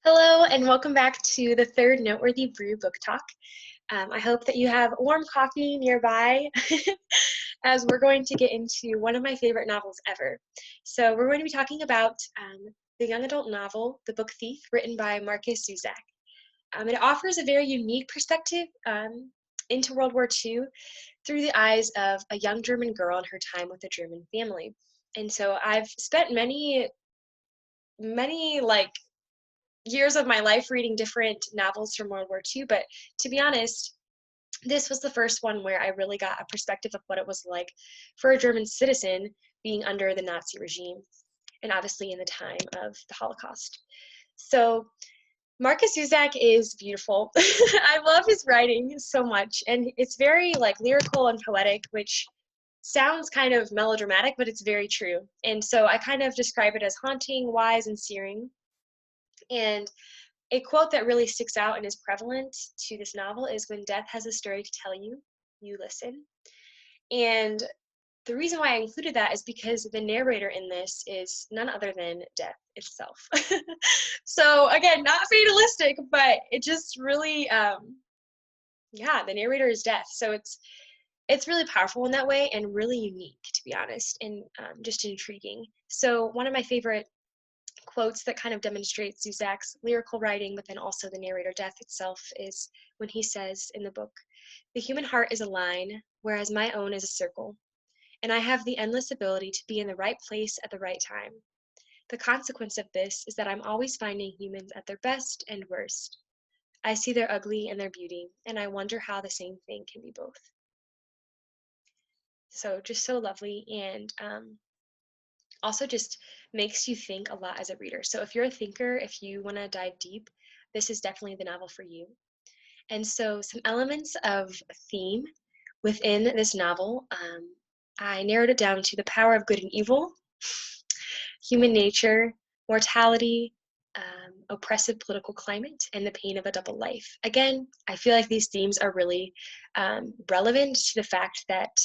Hello, and welcome back to the third Noteworthy Brew Book Talk. I hope that you have warm coffee nearby as we're going to get into one of my favorite novels ever. So we're going to be talking about the young adult novel, The Book Thief, written by Marcus Zusak. It offers a very unique perspective into World War II through the eyes of a young German girl and her time with a German family. And so I've spent many years of my life reading different novels from World War II, but to be honest, this was the first one where I really got a perspective of what it was like for a German citizen being under the Nazi regime, and obviously in the time of the Holocaust. So Marcus Zusak is beautiful. I love his writing so much, and it's very lyrical and poetic, which sounds kind of melodramatic, but it's very true. And so I kind of describe it as haunting, wise, and searing. And a quote that really sticks out and is prevalent to this novel is, "When death has a story to tell you, you listen." And the reason why I included that is because the narrator in this is none other than death itself. So again, not fatalistic, but it just really, the narrator is death. So it's really powerful in that way and really unique, to be honest, and just intriguing. So one of my favorite quotes that kind of demonstrates Zusak's lyrical writing, but then also the narrator death itself, is when he says in the book, "The human heart is a line, whereas my own is a circle, and I have the endless ability to be in the right place at the right time. The consequence of this is that I'm always finding humans at their best and worst. I see their ugly and their beauty, and I wonder how the same thing can be both." So just so lovely, and also just makes you think a lot as a reader. So if you're a thinker, if you want to dive deep, this is definitely the novel for you. And so some elements of theme within this novel, I narrowed it down to the power of good and evil, human nature, mortality, oppressive political climate, and the pain of a double life. Again, I feel like these themes are really relevant to the fact that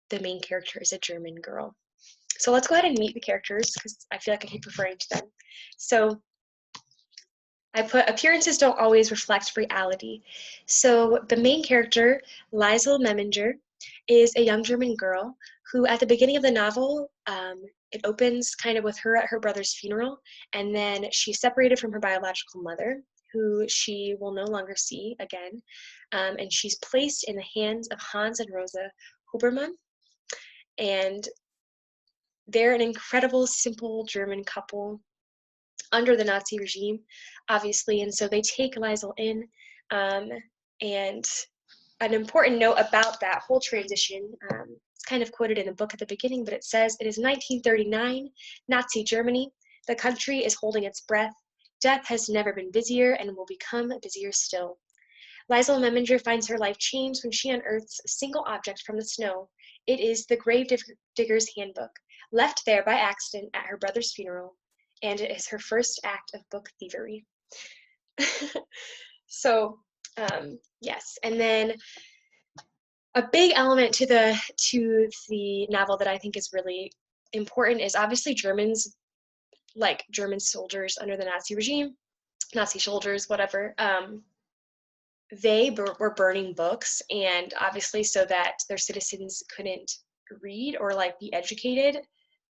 the main character is a German girl. So let's go ahead and meet the characters because I feel like I keep referring to them. So I put, appearances don't always reflect reality. So the main character, Liesel Memminger, is a young German girl who at the beginning of the novel, it opens kind of with her at her brother's funeral, and then she's separated from her biological mother, who she will no longer see again, and she's placed in the hands of Hans and Rosa Huberman, and they're an incredible, simple German couple under the Nazi regime, obviously, and so they take Liesel in. And an important note about that whole transition, it's kind of quoted in the book at the beginning, but it says, "It is 1939, Nazi Germany. The country is holding its breath. Death has never been busier and will become busier still. Liesel Memminger finds her life changed when she unearths a single object from the snow. It is the grave digger's handbook, left there by accident at her brother's funeral, and it is her first act of book thievery." So, yes, and then a big element to the novel that I think is really important is obviously Germans, like German soldiers under the Nazi regime, Nazi soldiers, whatever. They were burning books, and obviously so that their citizens couldn't read or be educated.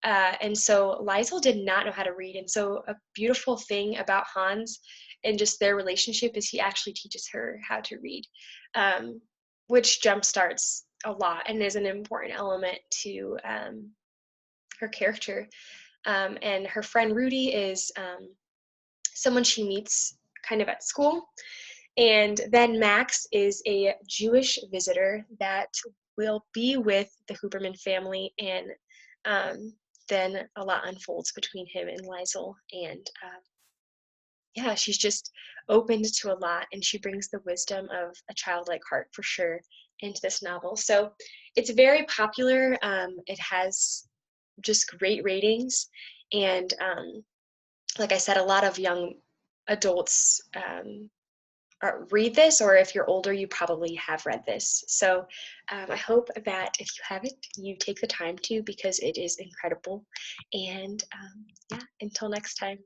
And so Liesel did not know how to read. And so a beautiful thing about Hans and just their relationship is he actually teaches her how to read, which jumpstarts a lot and is an important element to her character. And her friend Rudy is someone she meets kind of at school. And then Max is a Jewish visitor that will be with the Huberman family, and then a lot unfolds between him and Liesel. And she's just opened to a lot, and she brings the wisdom of a childlike heart for sure into this novel. So it's very popular. It has just great ratings, and like I said, a lot of young adults read this, or if you're older, you probably have read this. So I hope that if you haven't, you take the time to, because it is incredible. And until next time.